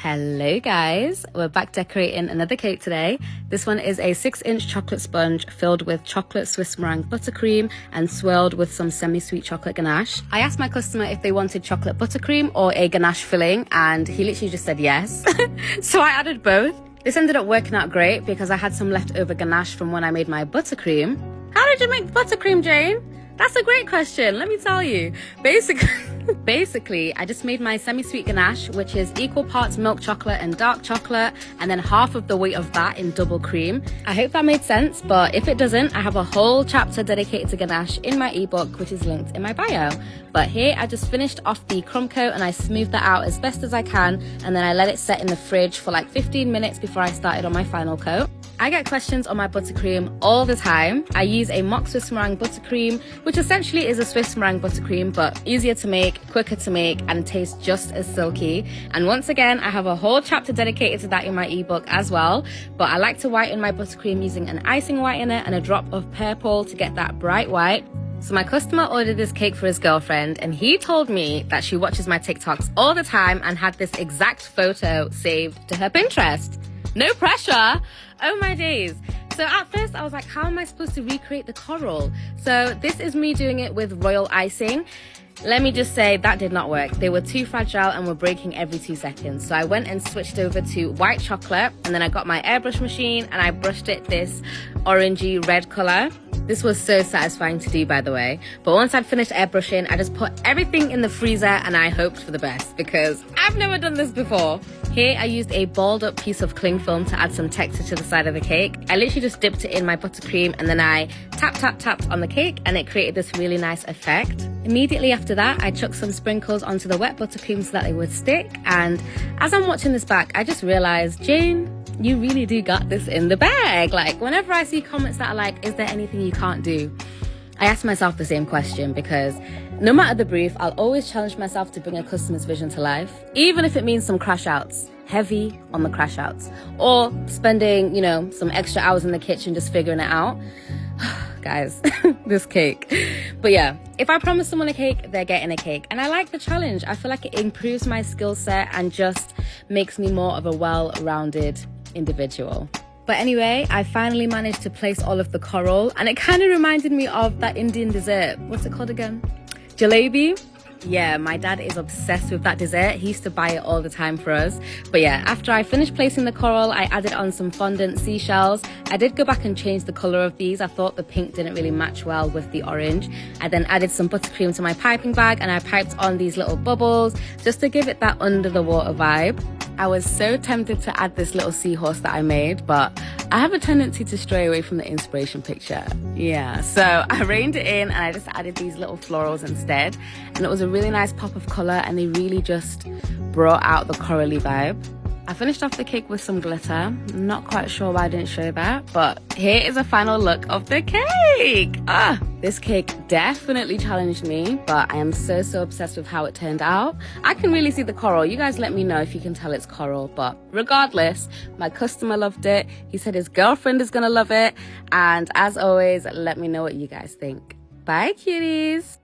Hello guys, we're back decorating another cake today. This one is a 6-inch chocolate sponge filled with chocolate Swiss meringue buttercream and swirled with some semi-sweet chocolate ganache. I asked my customer if they wanted chocolate buttercream or a ganache filling, and he literally just said yes. So I added both. This ended up working out great because I had some leftover ganache from when I made my buttercream. How did you make buttercream, Jane? That's a great question, let me tell you. Basically, I just made my semi-sweet ganache, which is equal parts milk chocolate and dark chocolate, and then half of the weight of that in double cream. I hope that made sense, but if it doesn't, I have a whole chapter dedicated to ganache in my ebook, which is linked in my bio. But here, I just finished off the crumb coat and I smoothed that out as best as I can, and then I let it set in the fridge for like 15 minutes before I started on my final coat. I get questions on my buttercream all the time. I use a mock Swiss meringue buttercream, which essentially is a Swiss meringue buttercream, but easier to make, quicker to make, and tastes just as silky. And once again, I have a whole chapter dedicated to that in my ebook as well. But I like to whiten my buttercream using an icing whitener and a drop of purple to get that bright white. So my customer ordered this cake for his girlfriend, and he told me that she watches my TikToks all the time and had this exact photo saved to her Pinterest. No pressure. Oh my days. So at first I was like, how am I supposed to recreate the coral? So this is me doing it with royal icing. Let me just say that did not work. They were too fragile and were breaking every 2 seconds. So I went and switched over to white chocolate, and then I got my airbrush machine and I brushed it this orangey red color. This was so satisfying to do, by the way. But once I'd finished airbrushing, I just put everything in the freezer and I hoped for the best because I've never done this before. Here, I used a balled up piece of cling film to add some texture to the side of the cake. I literally just dipped it in my buttercream and then I tapped on the cake, and it created this really nice effect. Immediately after that, I chucked some sprinkles onto the wet buttercream so that they would stick. And as I'm watching this back, I just realized, Jane, you really do got this in the bag. Like, whenever I see comments that are like, is there anything you can't do? I ask myself the same question because no matter the brief, I'll always challenge myself to bring a customer's vision to life, even if it means some crash outs, heavy on the crash outs, or spending, some extra hours in the kitchen just figuring it out. Guys, this cake. But yeah, if I promise someone a cake, they're getting a cake. And I like the challenge. I feel like it improves my skill set and just makes me more of a well-rounded individual. But anyway, I finally managed to place all of the coral, and it kind of reminded me of that Indian dessert. What's it called again? Jalebi? Yeah, my dad is obsessed with that dessert. He used to buy it all the time for us. But yeah, after I finished placing the coral, I added on some fondant seashells. I did go back and change the color of these. I thought the pink didn't really match well with the orange. I then added some buttercream to my piping bag, and I piped on these little bubbles just to give it that under the water vibe. I was so tempted to add this little seahorse that I made, but I have a tendency to stray away from the inspiration picture. Yeah, so I reined it in and I just added these little florals instead. And it was a really nice pop of color, and they really just brought out the corally vibe. I finished off the cake with some glitter. Not quite sure why I didn't show that, but here is a final look of the cake. This cake definitely challenged me, but I am so obsessed with how it turned out. I can really see the coral. You guys let me know if you can tell it's coral, but regardless, my customer loved it. He said his girlfriend is gonna love it. And as always, let me know what you guys think. Bye, cuties.